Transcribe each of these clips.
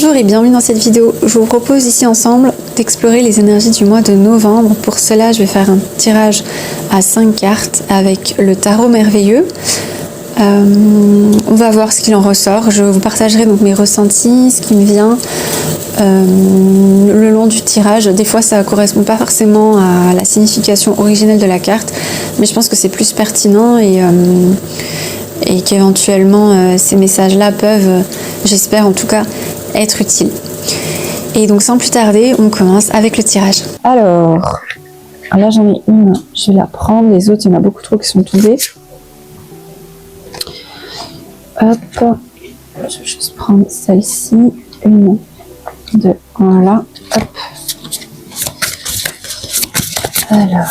Bonjour et bienvenue dans cette vidéo. Je vous propose ici ensemble d'explorer les énergies du mois de novembre. Pour cela, je vais faire un tirage à 5 cartes avec le tarot merveilleux. On va voir ce qu'il en ressort. Je vous partagerai donc mes ressentis, ce qui me vient le long du tirage. Des fois, ça ne correspond pas forcément à la signification originelle de la carte, mais je pense que c'est plus pertinent et qu'éventuellement ces messages-là peuvent, j'espère en tout cas, être utiles. Et donc sans plus tarder, on commence avec le tirage. Alors là j'en ai une, je vais la prendre, les autres il y en a beaucoup trop qui sont tombés. Hop, je vais juste prendre celle-ci, une, deux, voilà, hop. Alors...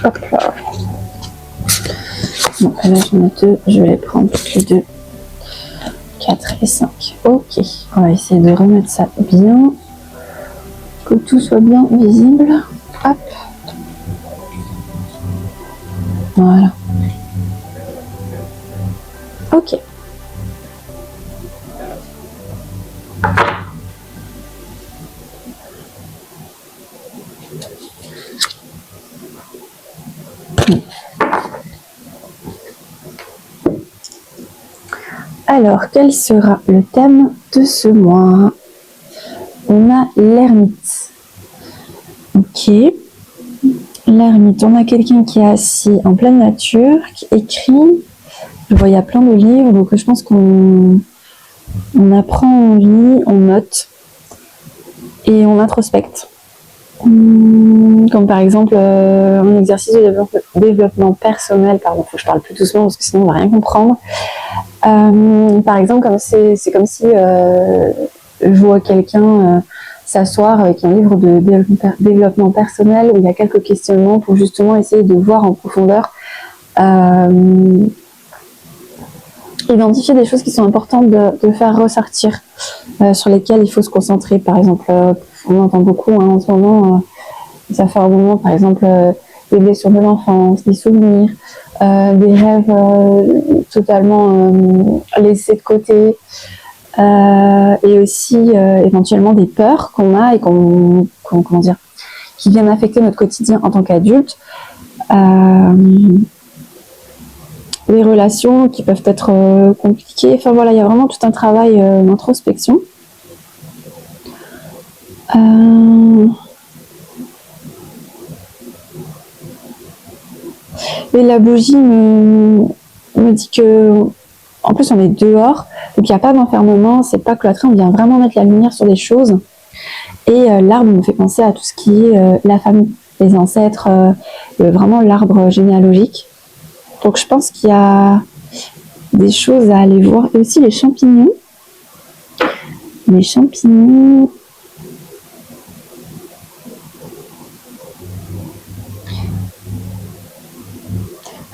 Hop là. Bon, là j'en ai deux, je vais les prendre toutes les deux. 4 et 5. Ok, on va essayer de remettre ça bien. Que tout soit bien visible. Hop. Voilà. Ok. Alors, quel sera le thème de ce mois? On a l'ermite. Ok. L'ermite, on a quelqu'un qui est assis en pleine nature, qui écrit. Je vois, il y a plein de livres, donc je pense qu'on apprend, on lit, on note et on introspecte. Comme par exemple un exercice de développement personnel, pardon, faut que je parle plus doucement parce que sinon on va rien comprendre. Par exemple, c'est comme si je vois quelqu'un s'asseoir avec un livre de développement personnel où il y a quelques questionnements pour justement essayer de voir en profondeur, identifier des choses qui sont importantes de faire ressortir, sur lesquelles il faut se concentrer. Par exemple, on entend beaucoup en ce moment, ça fait un moment, par exemple, des blessures de l'enfance, des souvenirs, des rêves totalement laissés de côté, et aussi éventuellement des peurs qu'on a et comment dire, qui viennent affecter notre quotidien en tant qu'adulte. Les relations qui peuvent être compliquées. Enfin voilà, il y a vraiment tout un travail d'introspection. Et la bougie me dit que, en plus on est dehors, donc il n'y a pas d'enfermement, c'est pas cloîtré, on vient vraiment mettre la lumière sur des choses. Et l'arbre me fait penser à tout ce qui est la famille, les ancêtres, vraiment l'arbre généalogique. Donc je pense qu'il y a des choses à aller voir. Et aussi les champignons. Les champignons...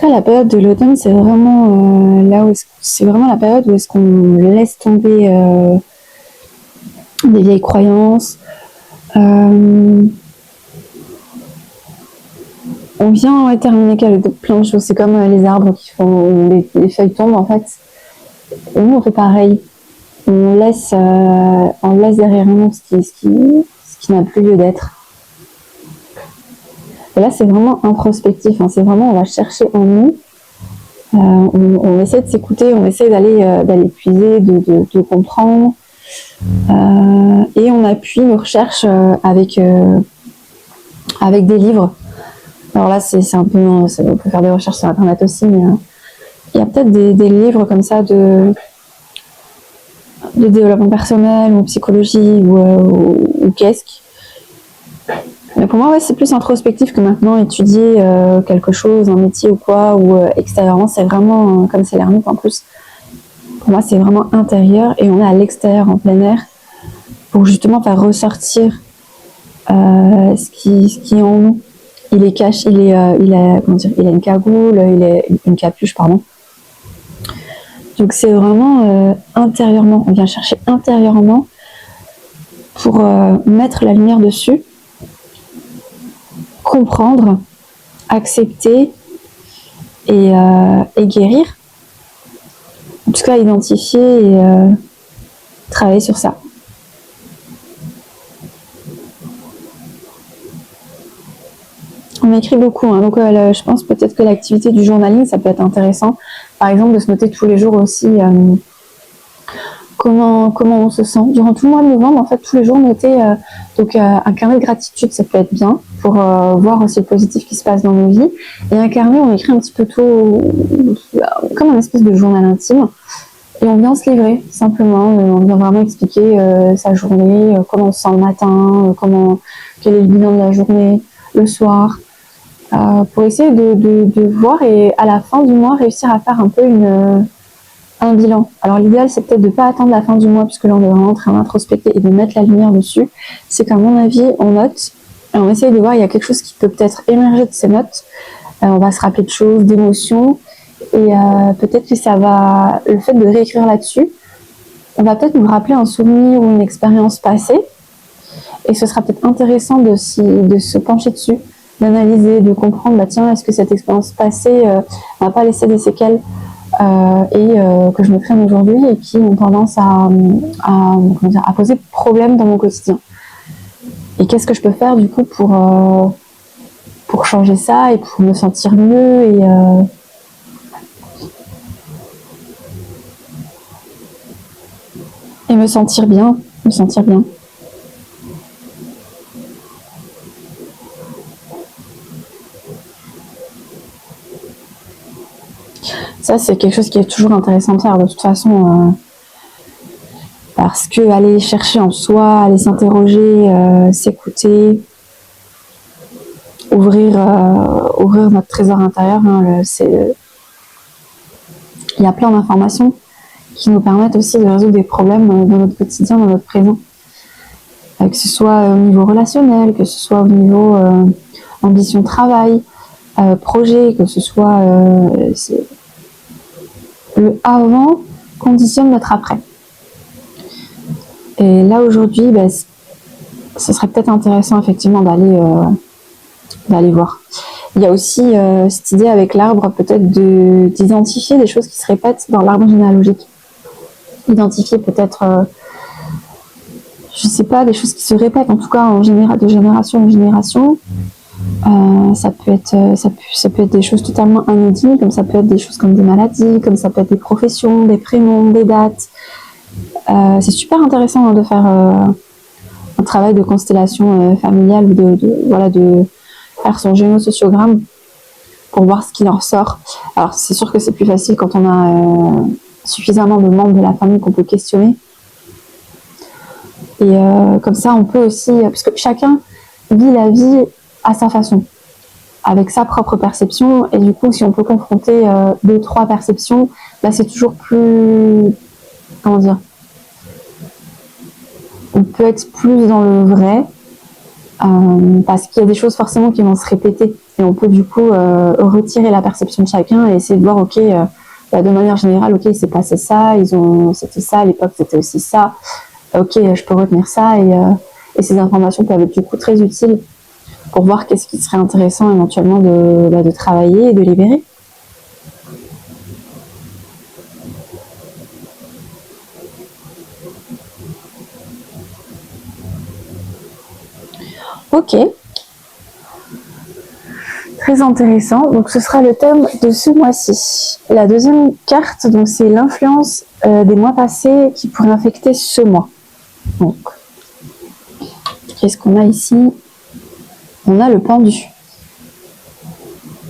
Là, la période de l'automne, c'est vraiment là où c'est vraiment la période où est-ce qu'on laisse tomber des vieilles croyances. On vient terminer avec plein de choses. C'est comme les arbres qui font les feuilles tombent en fait. Et nous on fait pareil. On laisse derrière nous ce qui n'a plus lieu d'être. Et là c'est vraiment introspectif. Hein. C'est vraiment on va chercher en nous. On essaie de s'écouter, on essaie d'aller puiser, de comprendre. Et on appuie nos recherches avec des livres. Alors là, c'est un peu... on peut faire des recherches sur Internet aussi, mais il y a peut-être des livres comme ça de développement personnel ou psychologie ou qu'est-ce. Mais pour moi, ouais, c'est plus introspectif que maintenant étudier quelque chose, un métier ou quoi, ou extérieurement. C'est vraiment, comme c'est l'ermite en plus, pour moi, c'est vraiment intérieur et on est à l'extérieur, en plein air, pour justement faire ressortir ce qui est en nous. il est caché, il a une cagoule, il a une capuche, pardon. Donc c'est vraiment intérieurement, on vient chercher intérieurement pour mettre la lumière dessus, comprendre, accepter et guérir. En tout cas, identifier et travailler sur ça. On écrit beaucoup, hein, donc je pense peut-être que l'activité du journaling, ça peut être intéressant. Par exemple, de se noter tous les jours aussi comment on se sent. Durant tout le mois de novembre, en fait, tous les jours, noter un carnet de gratitude, ça peut être bien pour voir aussi le positif qui se passe dans nos vies. Et un carnet, on écrit un petit peu tout, comme un espèce de journal intime. Et on vient se livrer, simplement. On vient vraiment expliquer sa journée, comment on se sent le matin, quel est le bilan de la journée, le soir. Pour essayer de voir et à la fin du mois réussir à faire un peu un bilan. Alors l'idéal c'est peut-être de ne pas attendre la fin du mois puisque là on est vraiment en train d'introspecter et de mettre la lumière dessus. C'est qu'à mon avis on note et on essaye de voir il y a quelque chose qui peut peut-être émerger de ces notes. On va se rappeler de choses, d'émotions et peut-être que ça va, le fait de réécrire là-dessus, on va peut-être nous rappeler un souvenir ou une expérience passée et ce sera peut-être intéressant de se pencher dessus, d'analyser, de comprendre, tiens, est-ce que cette expérience passée m'a pas laissé des séquelles que je me traîne aujourd'hui et qui ont tendance à poser problème dans mon quotidien. Et qu'est-ce que je peux faire du coup pour changer ça et pour me sentir mieux et me sentir bien. Ça, c'est quelque chose qui est toujours intéressant de faire de toute façon, parce que aller chercher en soi, aller s'interroger, s'écouter, ouvrir notre trésor intérieur, il y a plein d'informations qui nous permettent aussi de résoudre des problèmes dans notre quotidien, dans notre présent. Que ce soit au niveau relationnel, que ce soit au niveau ambition de travail, projet, que ce soit... le avant conditionne notre après. Et là aujourd'hui, ce serait peut-être intéressant effectivement d'aller voir. Il y a aussi cette idée avec l'arbre peut-être d'identifier des choses qui se répètent dans l'arbre généalogique. Identifier peut-être, je sais pas, des choses qui se répètent en tout cas de génération en génération. Ça peut être des choses totalement anodines, comme ça peut être des choses comme des maladies, comme ça peut être des professions, des prénoms, des dates. C'est super intéressant de faire un travail de constellation familiale ou de faire son génosociogramme pour voir ce qu'il en ressort. Alors c'est sûr que c'est plus facile quand on a suffisamment de membres de la famille qu'on peut questionner. Et comme ça on peut aussi, parce que chacun vit la vie à sa façon, avec sa propre perception, et du coup si on peut confronter 2-3 perceptions, c'est toujours plus, comment dire, on peut être plus dans le vrai, parce qu'il y a des choses forcément qui vont se répéter, et on peut du coup retirer la perception de chacun et essayer de voir, ok, de manière générale, ok, il s'est passé ça, c'était ça, à l'époque c'était aussi ça, ok, je peux retenir ça, et ces informations peuvent être du coup très utiles pour voir qu'est-ce qui serait intéressant éventuellement de travailler et de libérer. Ok. Très intéressant. Donc ce sera le thème de ce mois-ci. La deuxième carte, donc c'est l'influence des mois passés qui pourrait affecter ce mois. Donc, qu'est-ce qu'on a ici ? On a le pendu.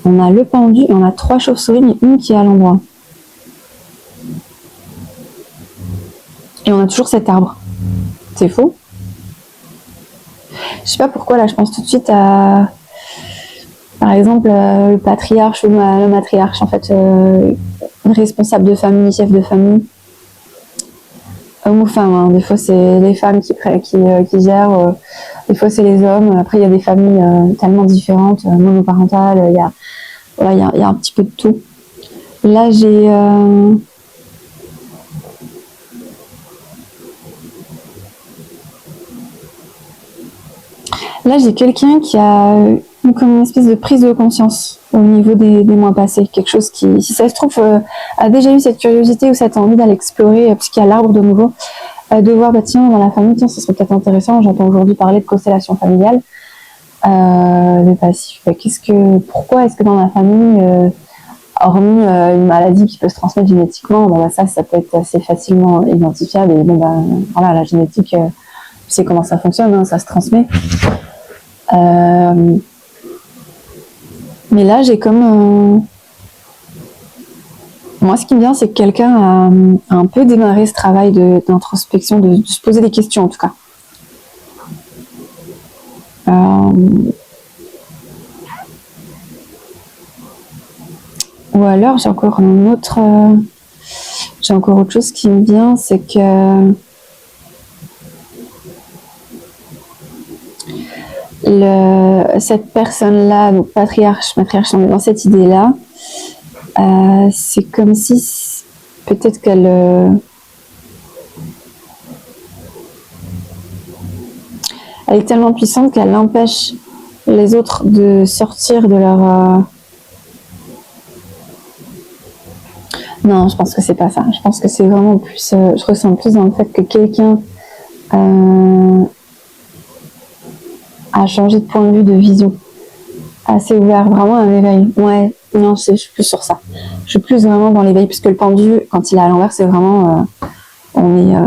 On a le pendu et on a 3 chauves-souris, mais une qui est à l'endroit. Et on a toujours cet arbre. C'est faux ? Je sais pas pourquoi, là, je pense tout de suite à, par exemple, le patriarche ou le matriarche, en fait, responsable de famille, chef de famille. Homme ou femme, hein. Des fois, c'est les femmes qui gèrent Des fois, c'est les hommes. Après, il y a des familles tellement différentes, monoparentales. Voilà, il y a un petit peu de tout. Là, j'ai quelqu'un qui a eu comme une espèce de prise de conscience au niveau des mois passés. Quelque chose qui, si ça se trouve, a déjà eu cette curiosité ou cette envie d'aller explorer, puisqu'il y a l'arbre de nouveau, de voir, bah tiens, dans la famille, tiens, ça serait peut-être intéressant. J'entends aujourd'hui parler de constellation familiale. Mais passif. Pourquoi est-ce que dans la famille, hormis une maladie qui peut se transmettre génétiquement, bon, bah, ça peut être assez facilement identifiable. Et bon, bah, voilà, la génétique, tu sais comment ça fonctionne, hein, ça se transmet. Mais là, j'ai comme... Moi, ce qui me vient, c'est que quelqu'un a un peu démarré ce travail d'introspection, de se poser des questions, en tout cas. Ou alors, j'ai encore autre chose qui me vient, c'est que cette personne-là, donc matriarche, on est dans cette idée-là, c'est comme si peut-être qu'elle elle est tellement puissante qu'elle empêche les autres de sortir de leur... Non, je pense que c'est pas ça. Je pense que c'est vraiment plus... je ressens plus dans le fait que quelqu'un a changé de point de vue, de vision. Assez ouvert, vraiment un éveil. Ouais, non, je suis plus sur ça. Je suis plus vraiment dans l'éveil, puisque le pendu, quand il est à l'envers, c'est vraiment... on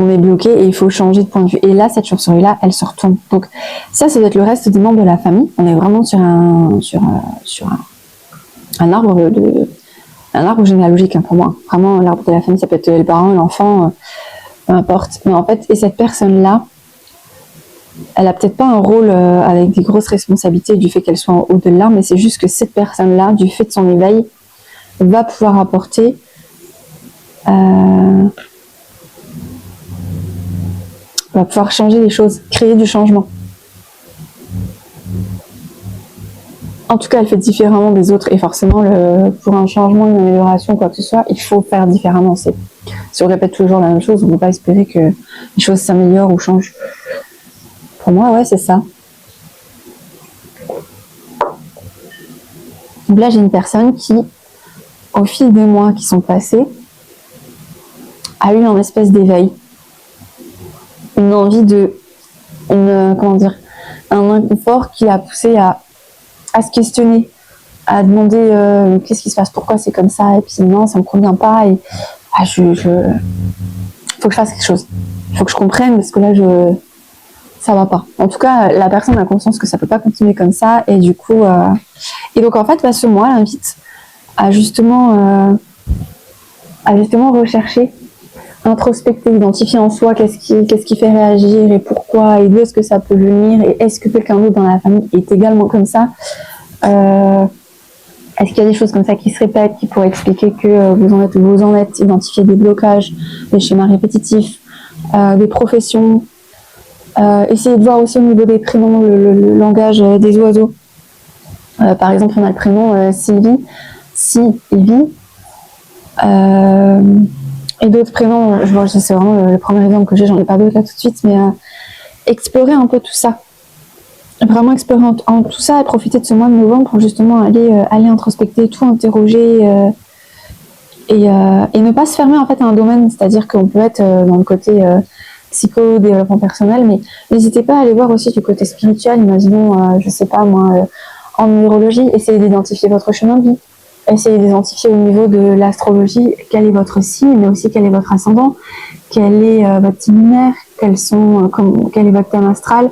est bloqué et il faut changer de point de vue. Et là, cette chauve-souris-là, elle se retourne. Donc ça doit être le reste des membres de la famille. On est vraiment sur un arbre généalogique, hein, pour moi. Vraiment, l'arbre de la famille, ça peut être les parents, l'enfant, peu importe. Mais en fait, et cette personne-là, elle a peut-être pas un rôle avec des grosses responsabilités du fait qu'elle soit en haut de l'arbre, mais c'est juste que cette personne-là, du fait de son éveil, va pouvoir apporter va pouvoir changer les choses, créer du changement. En tout cas, elle fait différemment des autres et forcément, pour un changement, une amélioration, quoi que ce soit, il faut faire différemment. Si on répète toujours la même chose, on ne peut pas espérer que les choses s'améliorent ou changent. Pour moi, ouais, c'est ça. Donc là, j'ai une personne qui, au fil des mois qui sont passés, a eu une espèce d'éveil. Une envie un inconfort qui l'a poussé à se questionner, à demander qu'est-ce qui se passe, pourquoi c'est comme ça, et puis non, ça me convient pas, et faut que je fasse quelque chose. Il faut que je comprenne, parce que là, ça va pas. En tout cas, la personne a conscience que ça peut pas continuer comme ça, et du coup... Et donc, en fait, ce mois l'invite à justement rechercher, introspecter, identifier en soi qu'est-ce qui fait réagir et pourquoi et d'où est-ce que ça peut venir et est-ce que quelqu'un d'autre dans la famille est également comme ça. Est-ce qu'il y a des choses comme ça qui se répètent, qui pourraient expliquer que vous en êtes, identifier des blocages, des schémas répétitifs, des professions, essayer de voir aussi au niveau des prénoms le langage des oiseaux. Par exemple, on a le prénom Sylvie, et d'autres prénoms, c'est vraiment le premier exemple que j'ai, j'en ai pas d'autres là tout de suite, mais explorer un peu tout ça. Vraiment explorer en tout ça et profiter de ce mois de novembre pour justement aller introspecter, tout interroger et ne pas se fermer en fait à un domaine, c'est-à-dire qu'on peut être dans le côté psycho, développement personnel, mais n'hésitez pas à aller voir aussi du côté spirituel, imaginons, je sais pas moi, en numérologie, essayez d'identifier votre chemin de vie. Essayez d'identifier au niveau de l'astrologie quel est votre signe, mais aussi quel est votre ascendant, quel est votre type lunaire, quel est votre thème astral,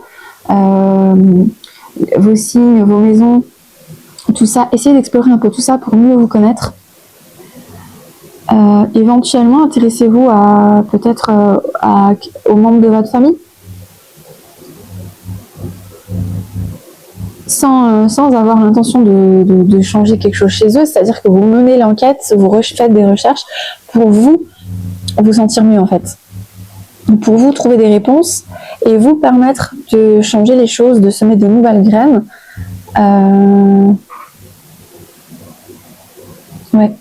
vos signes, vos maisons, tout ça. Essayez d'explorer un peu tout ça pour mieux vous connaître. Éventuellement, intéressez-vous peut-être aux membres de votre famille. Sans avoir l'intention de changer quelque chose chez eux, c'est-à-dire que vous menez l'enquête, vous faites des recherches pour vous sentir mieux en fait. pour vous trouver des réponses et vous permettre de changer les choses, de semer de nouvelles graines. Ouais.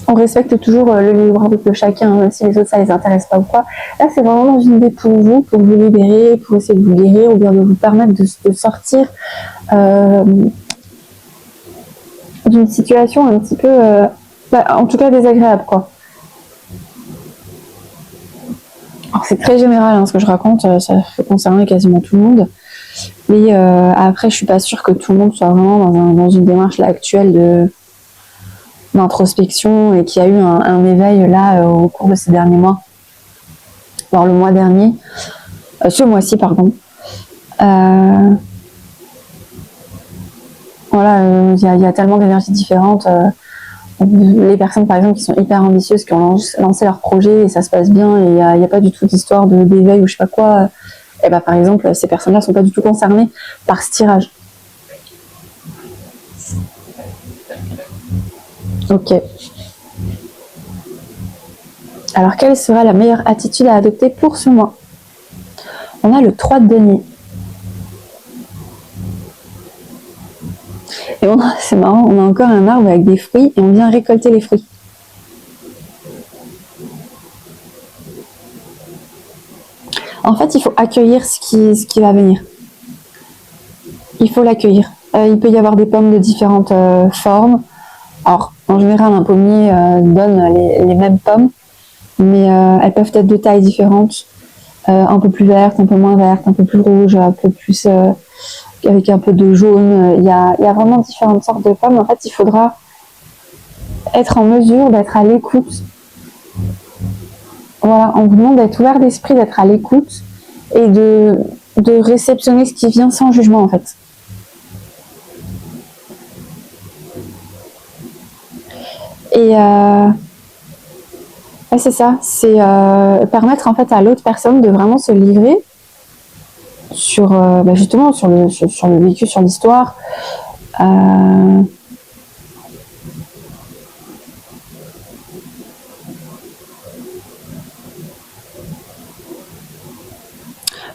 On respecte toujours le libre arbitre de chacun, même si les autres ça les intéresse pas ou quoi. Là, c'est vraiment dans une idée pour vous libérer, pour essayer de vous guérir ou bien de vous permettre de sortir d'une situation un petit peu, en tout cas désagréable, quoi. Alors, c'est très général hein, ce que je raconte, ça peut concerner quasiment tout le monde. Mais après, je suis pas sûre que tout le monde soit vraiment dans une démarche là, actuelle d'introspection et qu'il y a eu un éveil là au cours de ces derniers mois, voire le mois dernier, ce mois-ci, pardon. Voilà, il y a tellement d'énergies différentes. Les personnes, par exemple, qui sont hyper ambitieuses, qui ont lancé leur projet et ça se passe bien et il n'y a pas du tout d'histoire d'éveil ou je sais pas quoi, et bah, par exemple, ces personnes-là ne sont pas du tout concernées par ce tirage. Ok. Alors, quelle sera la meilleure attitude à adopter pour ce mois? On a le 3 de denier. Et c'est marrant, on a encore un arbre avec des fruits et on vient récolter les fruits. En fait, il faut accueillir ce qui va venir. Il faut l'accueillir. Il peut y avoir des pommes de différentes formes. Alors, en général, un pommier donne les mêmes pommes, mais elles peuvent être de tailles différentes. Un peu plus vertes, un peu moins vertes, un peu plus rouges, un peu plus avec un peu de jaune. Il y a vraiment différentes sortes de pommes. En fait, il faudra être en mesure d'être à l'écoute. Voilà, on vous demande d'être ouvert d'esprit, d'être à l'écoute et de réceptionner ce qui vient sans jugement en fait. Et c'est ça, c'est permettre en fait à l'autre personne de vraiment se livrer sur justement sur le vécu, sur l'histoire.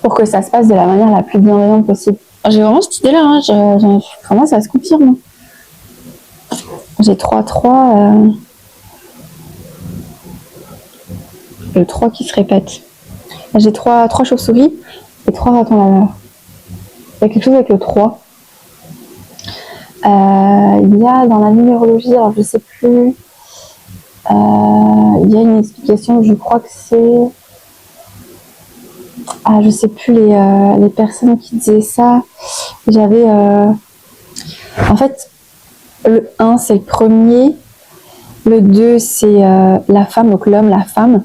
Pour que ça se passe de la manière la plus bienveillante possible. J'ai vraiment cette idée-là, hein, vraiment ça se confirme. J'ai 3-3, le 3 qui se répète. J'ai 3 chauves-souris et 3 ratons laveurs. Il y a quelque chose avec le 3. Il y a dans la numérologie, alors je sais plus, il y a une explication, je crois que c'est... Ah, je sais plus les personnes qui disaient ça. J'avais... En fait, le 1, c'est le premier. Le 2, c'est la femme, donc l'homme, la femme.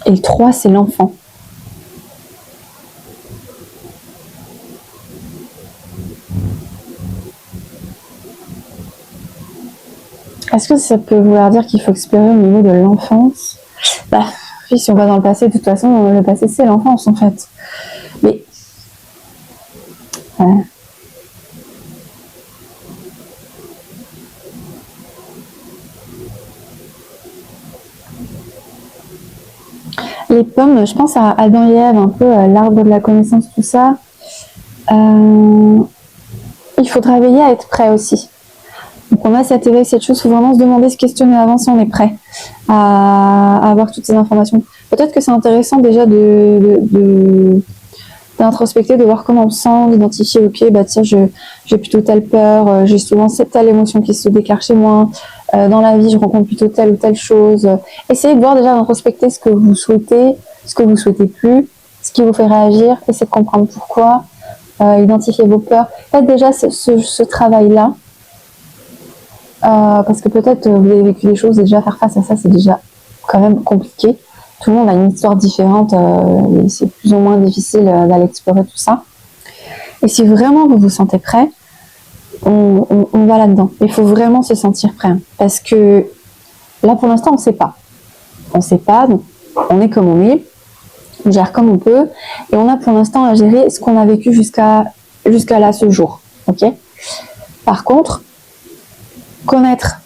Et le 3, c'est l'enfant. Est-ce que ça peut vouloir dire qu'il faut explorer au niveau de l'enfance? Bah, oui, si on va dans le passé, de toute façon, le passé, c'est l'enfance, en fait. Mais... Ouais. Les pommes, je pense à Adam et Ève, un peu l'arbre de la connaissance, tout ça. Il faudra veiller à être prêt aussi. Donc on a cet éveil, cette chose, il faut vraiment se demander, se questionner avant si on est prêt à avoir toutes ces informations. Peut-être que c'est intéressant déjà d'introspecter, de voir comment on sent, d'identifier, ok, bah tiens, j'ai plutôt telle peur, j'ai souvent cette telle émotion qui se déclare chez moi, dans la vie, je rencontre plutôt telle ou telle chose. Essayez de voir déjà d'introspecter ce que vous souhaitez, ce que vous souhaitez plus, ce qui vous fait réagir, essayez de comprendre pourquoi, identifier vos peurs. Faites déjà ce travail-là. Parce que peut-être vous avez vécu des choses et déjà faire face à ça, c'est déjà quand même compliqué. Tout le monde a une histoire différente et c'est plus ou moins difficile d'aller explorer tout ça. Et si vraiment vous vous sentez prêt, on va là-dedans. Il faut vraiment se sentir prêt. Parce que là, pour l'instant, on ne sait pas. On ne sait pas, donc on est comme on est, on gère comme on peut, et on a pour l'instant à gérer ce qu'on a vécu jusqu'à là, ce jour. Ok ? Par contre, connaître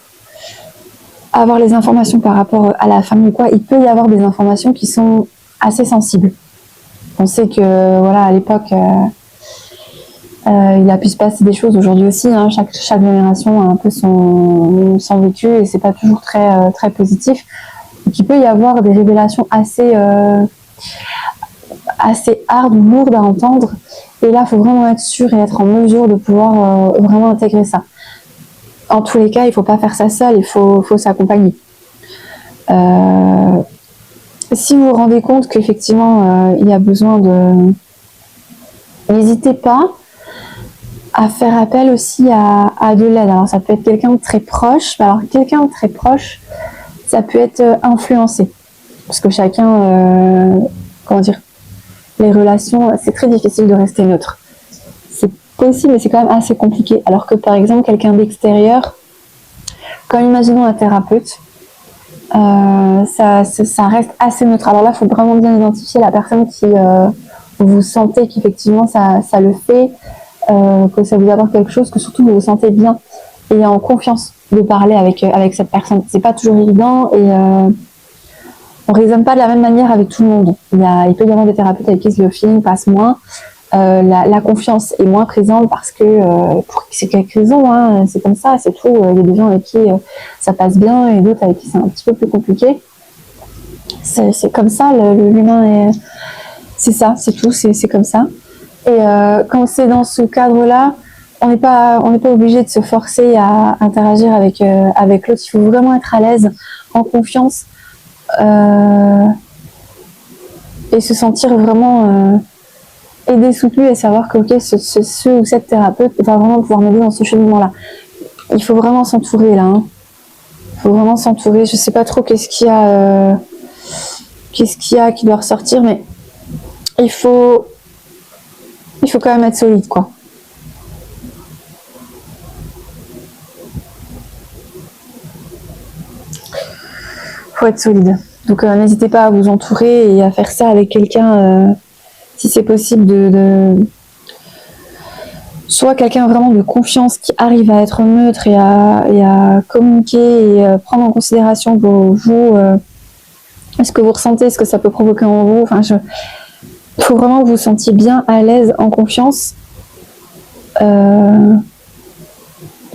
avoir les informations par rapport à la famille ou quoi, il peut y avoir des informations qui sont assez sensibles. On sait que, voilà, à l'époque, il a pu se passer des choses aujourd'hui aussi. Hein, chaque génération a un peu son vécu et c'est pas toujours très positif. Donc, il peut y avoir des révélations assez hard ou lourdes à entendre. Et là, il faut vraiment être sûr et être en mesure de pouvoir vraiment intégrer ça. En tous les cas, il ne faut pas faire ça seul, il faut s'accompagner. Si vous vous rendez compte qu'effectivement, il y a besoin de... N'hésitez pas à faire appel aussi à de l'aide. Alors, ça peut être quelqu'un de très proche. Alors, quelqu'un de très proche, ça peut être influencé. Parce que chacun... comment dire, les relations, c'est très difficile de rester neutre. C'est possible, mais c'est quand même assez compliqué. Alors que par exemple, quelqu'un d'extérieur, comme imaginons un thérapeute, ça reste assez neutre. Alors là, il faut vraiment bien identifier la personne qui vous sentez qu'effectivement ça le fait, que ça vous apporte quelque chose, que surtout vous vous sentez bien et en confiance de parler avec cette personne. C'est pas toujours évident et on raisonne pas de la même manière avec tout le monde. Il peut y avoir des thérapeutes avec qui le feeling passe moins. La confiance est moins présente parce que pour c'est quelques raisons, hein, c'est comme ça, c'est tout. Il y a des gens avec qui ça passe bien et d'autres avec qui c'est un petit peu plus compliqué. C'est comme ça, l'humain est... C'est ça, c'est tout, c'est comme ça. Et quand c'est dans ce cadre-là, on n'est pas obligé de se forcer à interagir avec l'autre. Il faut vraiment être à l'aise, en confiance et se sentir vraiment aidé, soutenu et savoir que ok, ce ou cette thérapeute va vraiment pouvoir m'aider dans ce cheminement-là. Il faut vraiment s'entourer là. Hein. Il faut vraiment s'entourer. Je sais pas trop qu'est-ce qu'il y a qui doit ressortir, mais il faut quand même être solide, quoi. Il faut être solide. Donc n'hésitez pas à vous entourer et à faire ça avec quelqu'un, si c'est possible, soit quelqu'un vraiment de confiance qui arrive à être neutre et à communiquer et prendre en considération vous ce que vous ressentez, ce que ça peut provoquer en vous. Enfin, il faut vraiment que vous vous sentiez bien à l'aise, en confiance, qu'il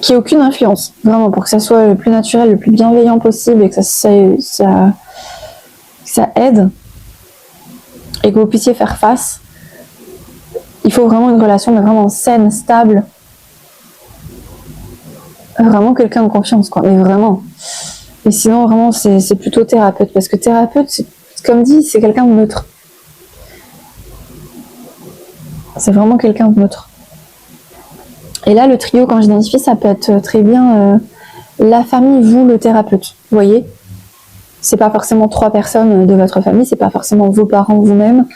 n'y ait aucune influence, vraiment, pour que ça soit le plus naturel, le plus bienveillant possible et que ça aide et que vous puissiez faire face. Il faut vraiment une relation, mais vraiment saine, stable. Vraiment quelqu'un de confiance, quoi, mais vraiment. Et sinon, vraiment, c'est plutôt thérapeute, parce que thérapeute, comme dit, c'est quelqu'un de neutre. C'est vraiment quelqu'un de neutre. Et là, le trio, quand j'identifie, ça peut être très bien la famille, vous, le thérapeute. Vous voyez ? C'est pas forcément 3 personnes de votre famille, c'est pas forcément vos parents, vous-même,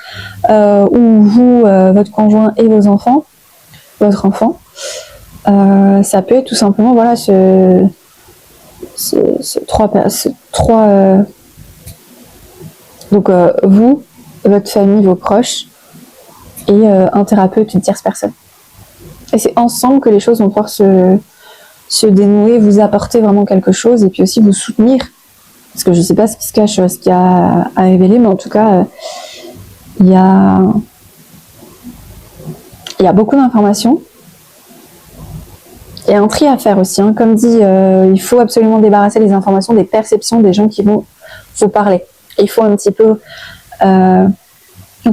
ou vous, votre conjoint et votre enfant. Ça peut être tout simplement, voilà, donc vous, votre famille, vos proches, et un thérapeute, une tierce personne. Et c'est ensemble que les choses vont pouvoir se dénouer, vous apporter vraiment quelque chose, et puis aussi vous soutenir. Parce que je ne sais pas ce qui se cache, ce qu'il y a à révéler, mais en tout cas, il y a beaucoup d'informations. Et un tri à faire aussi. Hein. Comme dit, il faut absolument débarrasser les informations des perceptions des gens qui vont vous parler. Et il faut un petit peu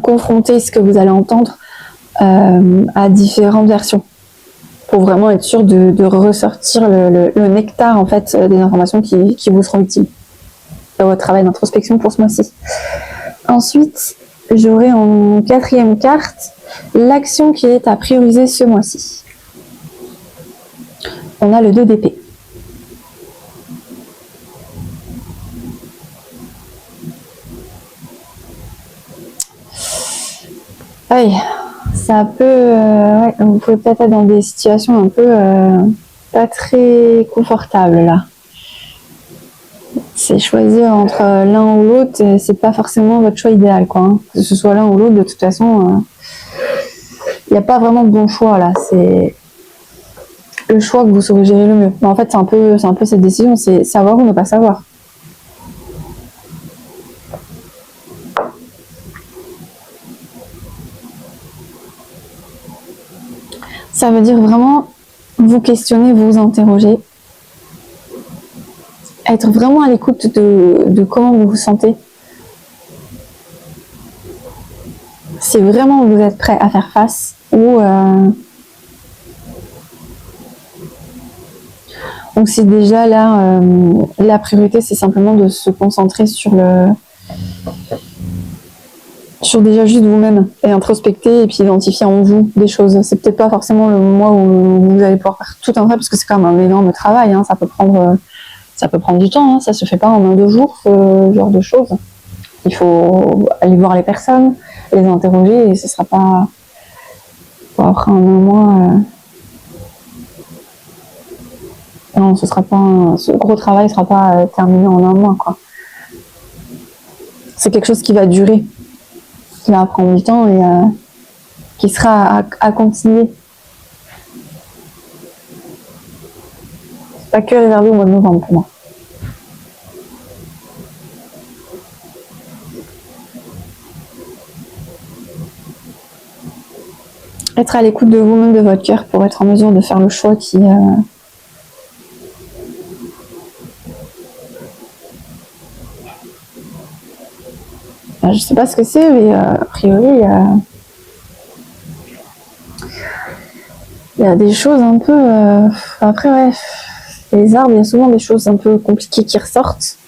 confronter ce que vous allez entendre à différentes versions. Pour vraiment être sûr de ressortir le nectar en fait, des informations qui vous seront utiles dans votre travail d'introspection pour ce mois-ci. Ensuite, j'aurai en 4e carte l'action qui est à prioriser ce mois-ci. On a le 2 d'épée. Oui, ça peut... ouais, vous pouvez peut-être être dans des situations un peu pas très confortables là. C'est choisir entre l'un ou l'autre, c'est pas forcément votre choix idéal, quoi. Hein. Que ce soit l'un ou l'autre, de toute façon, il n'y a pas vraiment de bon choix là. le choix que vous saurez gérer le mieux. Mais en fait, c'est un peu cette décision, c'est savoir ou ne pas savoir. Ça veut dire vraiment vous questionner, vous interroger, être vraiment à l'écoute de comment vous vous sentez. Si vraiment vous êtes prêt à faire face ou si déjà là, la priorité c'est simplement de se concentrer sur déjà juste vous-même et introspecter et puis identifier en vous des choses. C'est peut-être pas forcément le mois où vous allez pouvoir faire tout un vrai parce que c'est quand même un énorme travail, hein. Ça peut prendre du temps, hein. Ça se fait pas en 1-2 jours, ce genre de choses. Il faut aller voir les personnes, les interroger et ce sera pas après en 1 mois. Non, ce gros travail sera pas terminé en 1 mois, quoi. C'est quelque chose qui va durer, qui va prendre du temps et qui sera à continuer. C'est pas que réservé au mois de novembre pour moi. Être à l'écoute de vous-même, de votre cœur pour être en mesure de faire le choix qui je sais pas ce que c'est, mais a priori il y a des choses un peu après ouais, les arbres, il y a souvent des choses un peu compliquées qui ressortent.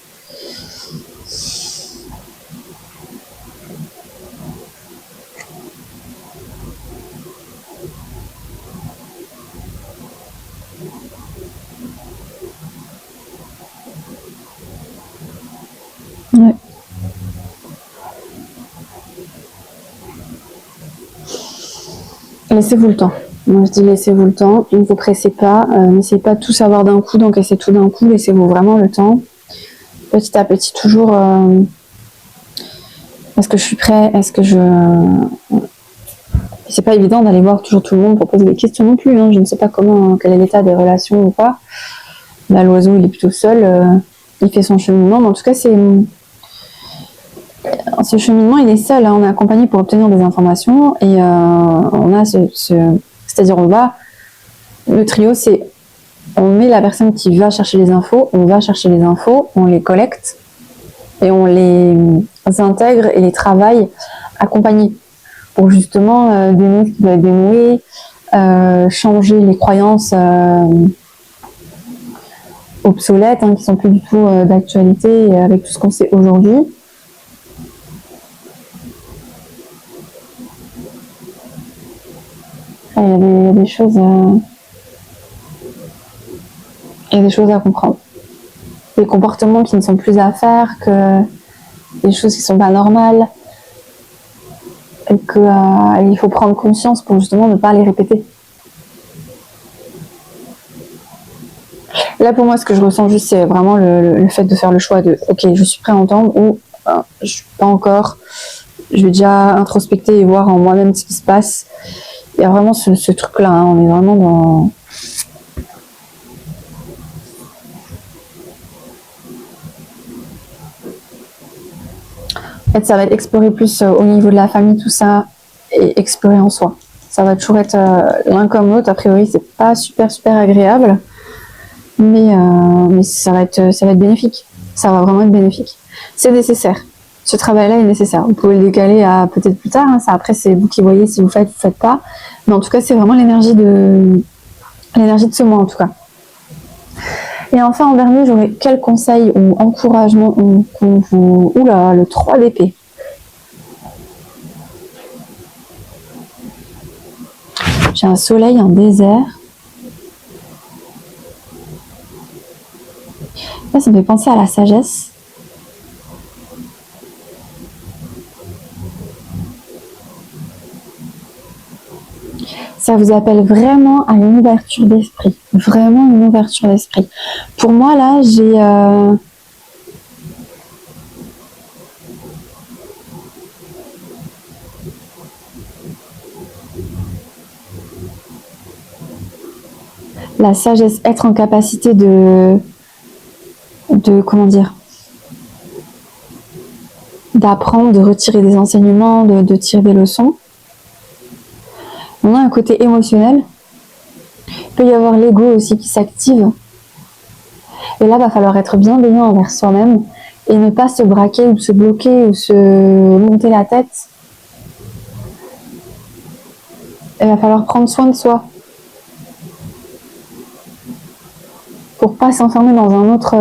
Ouais. Laissez-vous le temps. Moi je dis laissez-vous le temps, ne vous pressez pas, n'essayez pas de tout savoir d'un coup, d'encaisser tout d'un coup, laissez-vous vraiment le temps. Petit à petit, toujours est-ce que je suis prêt, est-ce que je... C'est pas évident d'aller voir toujours tout le monde pour poser des questions non plus, hein. Je ne sais pas quel est l'état des relations ou pas. Là l'oiseau il est plutôt seul, il fait son cheminement, mais en tout cas ce cheminement il est seul, hein. On est accompagné pour obtenir des informations et on a c'est-à-dire le trio c'est on met la personne qui va chercher les infos, on va chercher les infos, on les collecte et on les intègre et les travaille accompagnés pour justement dénouer ce qui doit être dénoué, changer les croyances obsolètes, hein, qui sont plus du tout d'actualité avec tout ce qu'on sait aujourd'hui. Il y a des choses à comprendre. Des comportements qui ne sont plus à faire, des choses qui ne sont pas normales, et qu'il faut prendre conscience pour justement ne pas les répéter. Là pour moi ce que je ressens juste c'est vraiment le fait de faire le choix de ok je suis prêt à entendre ou je suis pas encore, je vais déjà introspecter et voir en moi-même ce qui se passe. Il y a vraiment ce truc là, hein, on est vraiment dans... En fait, ça va être explorer plus au niveau de la famille, tout ça, et explorer en soi. Ça va toujours être l'un comme l'autre. A priori, c'est pas super agréable, mais ça va être bénéfique. Ça va vraiment être bénéfique. C'est nécessaire. Ce travail-là est nécessaire. Vous pouvez le décaler à peut-être plus tard. Hein. Ça, après, c'est vous qui voyez si vous faites pas. Mais en tout cas, c'est vraiment l'énergie de ce mois, en tout cas. Et enfin, en dernier, j'aurais quel conseil ou encouragement qu'on vous... Oula, le 3 d'épée. J'ai un soleil, un désert. Ça me fait penser à la sagesse. Ça vous appelle vraiment à une ouverture d'esprit. Vraiment une ouverture d'esprit. Pour moi, là, j'ai... la sagesse, être en capacité comment dire, d'apprendre, de retirer des enseignements, de tirer des leçons. On a un côté émotionnel. Il peut y avoir l'ego aussi qui s'active. Et là, il va falloir être bienveillant envers soi-même et ne pas se braquer ou se bloquer ou se monter la tête. Il va falloir prendre soin de soi pour pas s'enfermer dans un autre...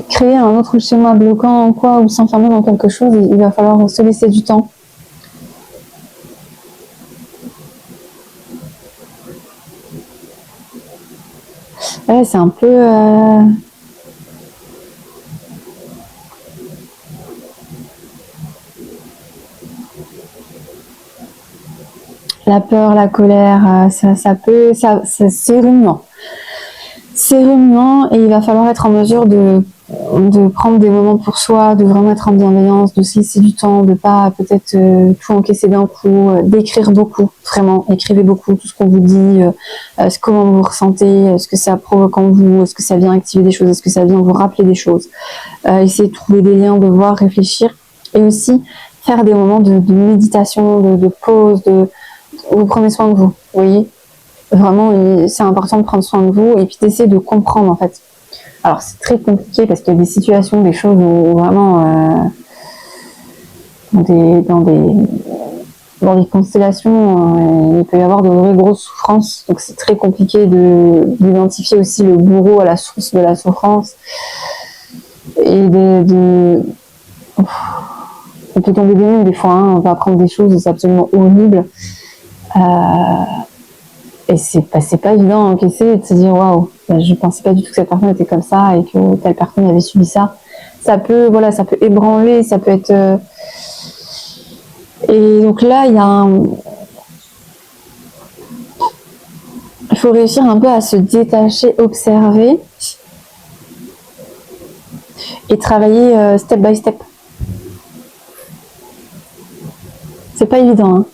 créer un autre schéma bloquant quoi, ou s'enfermer dans quelque chose. Il va falloir se laisser du temps. Ouais, c'est un peu... La peur, la colère, c'est ruminant. C'est ruminant et il va falloir être en mesure de prendre des moments pour soi, de vraiment être en bienveillance, de se laisser du temps, de pas peut-être tout encaisser d'un coup, d'écrire beaucoup, vraiment, écrivez beaucoup, tout ce qu'on vous dit, comment vous ressentez, ce que ça provoque en vous, est-ce que ça vient activer des choses, est-ce que ça vient vous rappeler des choses. Essayez de trouver des liens, de voir, réfléchir et aussi faire des moments de méditation, de pause, vous prenez soin de vous, vous voyez. Vraiment, c'est important de prendre soin de vous et puis d'essayer de comprendre en fait. Alors c'est très compliqué parce qu'il y a des situations, des choses où vraiment dans des constellations, il peut y avoir de vraies grosses souffrances. Donc c'est très compliqué d'identifier aussi le bourreau à la source de la souffrance et on peut tomber des nuls des fois, hein, on va apprendre des choses, c'est absolument horrible. Et c'est pas évident à encaisser et de se dire waouh, je pensais pas du tout que cette personne était comme ça et que telle personne avait subi ça. Ça peut ébranler, ça peut être. Et donc là, il faut réussir un peu à se détacher, observer et travailler step by step. C'est pas évident, hein.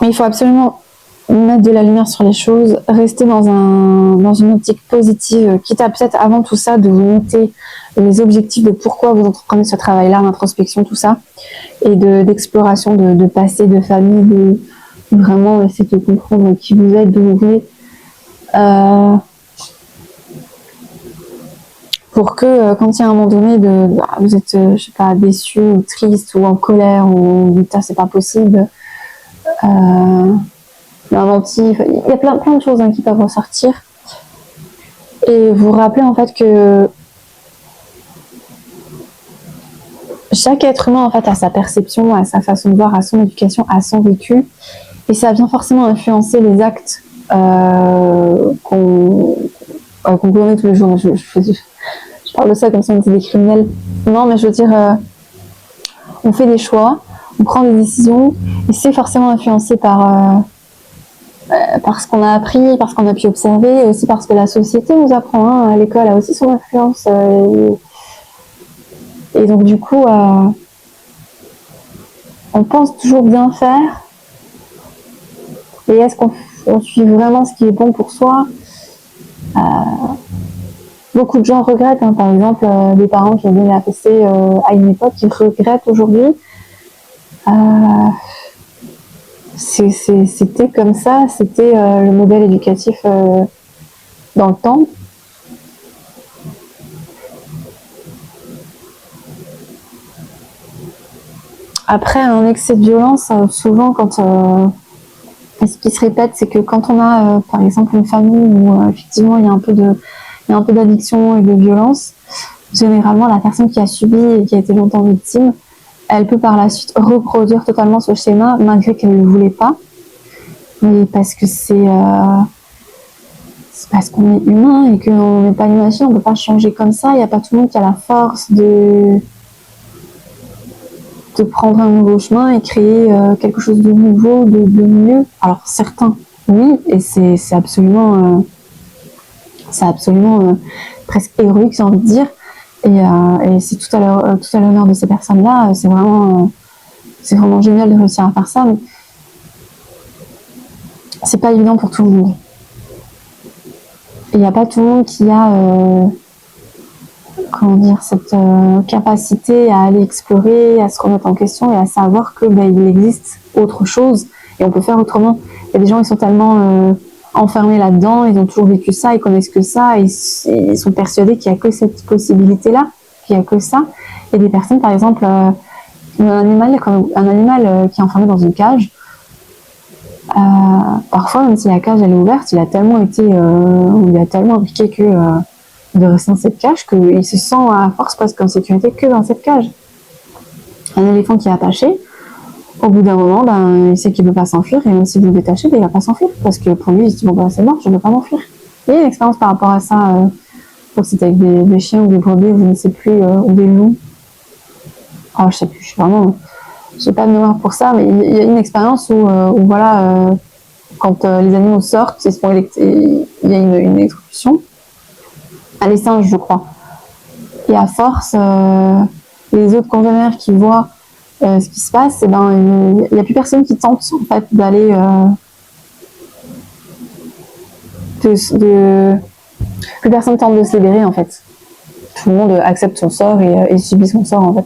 Mais il faut absolument mettre de la lumière sur les choses, rester dans une optique positive, quitte à peut-être avant tout ça de vous noter les objectifs de pourquoi vous entreprenez ce travail-là, l'introspection, tout ça, et d'exploration de passé, de famille, de vraiment essayer de comprendre qui vous êtes, d'où vous venez, pour que quand il y a un moment donné vous êtes, je sais pas, déçu ou triste ou en colère ou putain c'est pas possible. Inventif, il y a plein de choses qui peuvent ressortir et vous rappeler en fait que chaque être humain en fait a sa perception, a sa façon de voir, a son éducation, a son vécu et ça vient forcément influencer les actes qu'on commet tous les jours. Je parle de ça comme si on était des criminels. Non, mais je veux dire, on fait des choix, on prend des décisions et c'est forcément influencé par ce qu'on a appris, par ce qu'on a pu observer, et aussi parce que la société nous apprend, hein, l'école a aussi son influence. Et donc du coup, on pense toujours bien faire. Et est-ce qu'on suit vraiment ce qui est bon pour soi? Beaucoup de gens regrettent, hein, par exemple, des parents qui ont donné la fessée à une époque, qui regrettent aujourd'hui. C'était comme ça, c'était le modèle éducatif dans le temps. Après, un excès de violence, souvent, ce qui se répète, c'est que quand on a, par exemple, une famille où effectivement il y a un peu d'addiction et de violence, généralement la personne qui a subi et qui a été longtemps victime, elle peut par la suite reproduire totalement ce schéma malgré qu'elle ne le voulait pas. Mais parce que c'est parce qu'on est humain et qu'on n'est pas une machine, on ne peut pas changer comme ça. Il n'y a pas tout le monde qui a la force de prendre un nouveau chemin et créer quelque chose de nouveau, de mieux. Alors certains, oui, et c'est absolument presque héroïque, j'ai envie de dire. Et c'est tout à l'honneur de ces personnes-là. C'est vraiment génial de réussir à faire ça, mais c'est pas évident pour tout le monde. Il n'y a pas tout le monde qui a cette capacité à aller explorer, à se remettre en question et à savoir que il existe autre chose et on peut faire autrement. Il y a des gens qui sont tellement enfermés là-dedans, ils ont toujours vécu ça, ils connaissent que ça, ils sont persuadés qu'il n'y a que cette possibilité-là, qu'il n'y a que ça. Et des personnes, par exemple, un animal qui est enfermé dans une cage, parfois, même si la cage elle est ouverte, il a tellement impliqué que de rester dans cette cage qu'il se sent à force presque en sécurité que dans cette cage. Un éléphant qui est attaché, au bout d'un moment, il sait qu'il ne peut pas s'enfuir, et même si vous le détachez, il ne va pas s'enfuir, parce que pour lui, il se dit, c'est mort, je ne veux pas m'enfuir. Il y a une expérience par rapport à ça, pour si c'est avec des chiens ou des brebis, je ne sais plus, ou des loups. Oh, je sais plus, je n'ai pas de mémoire pour ça, mais il y a une expérience où voilà, quand les animaux sortent, il y a une électrocution. Les singes, je crois. Et à force, les autres congénères qui voient ce qui se passe, il n'y a plus personne qui tente en fait d'aller plus personne tente de se libérer en fait. Tout le monde accepte son sort et subit son sort en fait.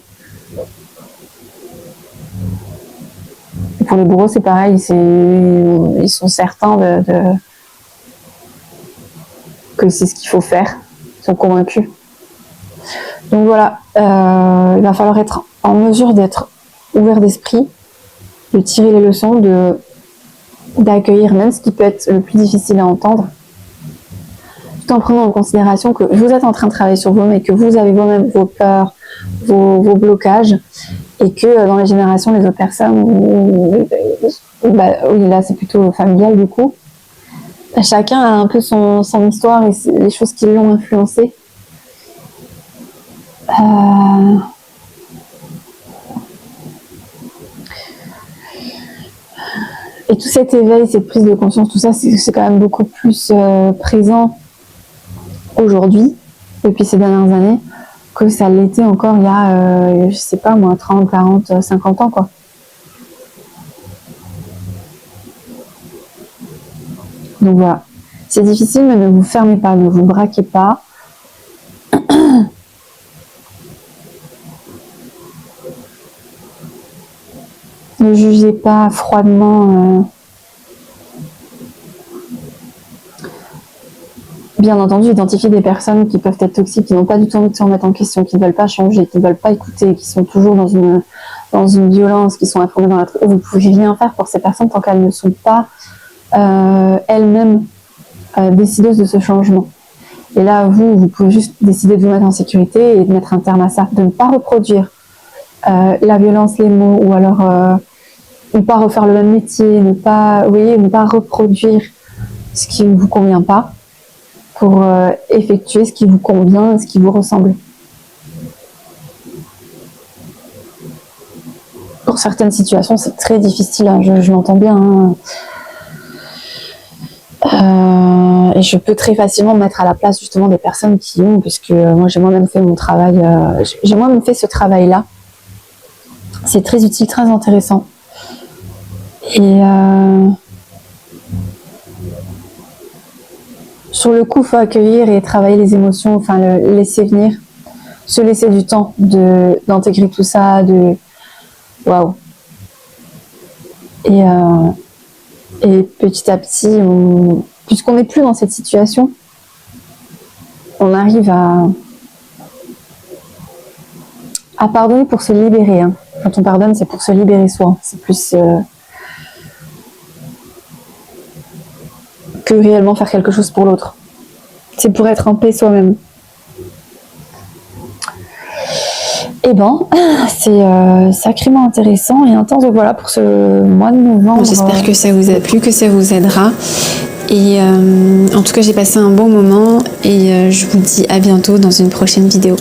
Et pour les bourreaux, c'est pareil, ils sont certains que c'est ce qu'il faut faire. Ils sont convaincus. Donc voilà, il va falloir être en mesure d'être ouvert d'esprit, de tirer les leçons, d'accueillir même ce qui peut être le plus difficile à entendre, tout en prenant en considération que vous êtes en train de travailler sur vous-même et que vous avez vous-même vos peurs, vos blocages, et que dans les générations, les autres personnes, oui, là c'est plutôt familial du coup, chacun a un peu son histoire et les choses qui l'ont influencé. Et tout cet éveil, cette prise de conscience, tout ça, c'est quand même beaucoup plus présent aujourd'hui, depuis ces dernières années, que ça l'était encore il y a, je sais pas moi, 30, 40, 50 ans, quoi. Donc voilà. C'est difficile, mais ne vous fermez pas, ne vous braquez pas. Ne jugez pas froidement. Bien entendu, identifiez des personnes qui peuvent être toxiques, qui n'ont pas du tout envie de se remettre en question, qui ne veulent pas changer, qui ne veulent pas écouter, qui sont toujours dans une violence, qui sont informées dans la truc. Vous ne pouvez rien faire pour ces personnes tant qu'elles ne sont pas elles-mêmes décideuses de ce changement. Et là, vous pouvez juste décider de vous mettre en sécurité et de mettre un terme à ça, de ne pas reproduire la violence, les mots, ou alors ne pas refaire le même métier, ne pas reproduire ce qui ne vous convient pas pour effectuer ce qui vous convient, ce qui vous ressemble. Pour certaines situations, c'est très difficile, hein, je l'entends bien. Et je peux très facilement me mettre à la place justement des personnes qui ont, puisque moi j'ai moi-même fait mon travail, j'ai moi-même fait ce travail-là. C'est très utile, très intéressant. Et sur le coup, il faut accueillir et travailler les émotions, enfin le laisser venir, se laisser du temps d'intégrer tout ça, waouh. Et petit à petit, puisqu'on n'est plus dans cette situation, on arrive à pardonner pour se libérer. Hein. Quand on pardonne, c'est pour se libérer soi. C'est plus que réellement faire quelque chose pour l'autre. C'est pour être en paix soi-même. Eh ben, c'est sacrément intéressant et intense. Donc voilà pour ce mois de novembre. J'espère que ça vous a plu, que ça vous aidera. Et en tout cas, j'ai passé un bon moment et je vous dis à bientôt dans une prochaine vidéo.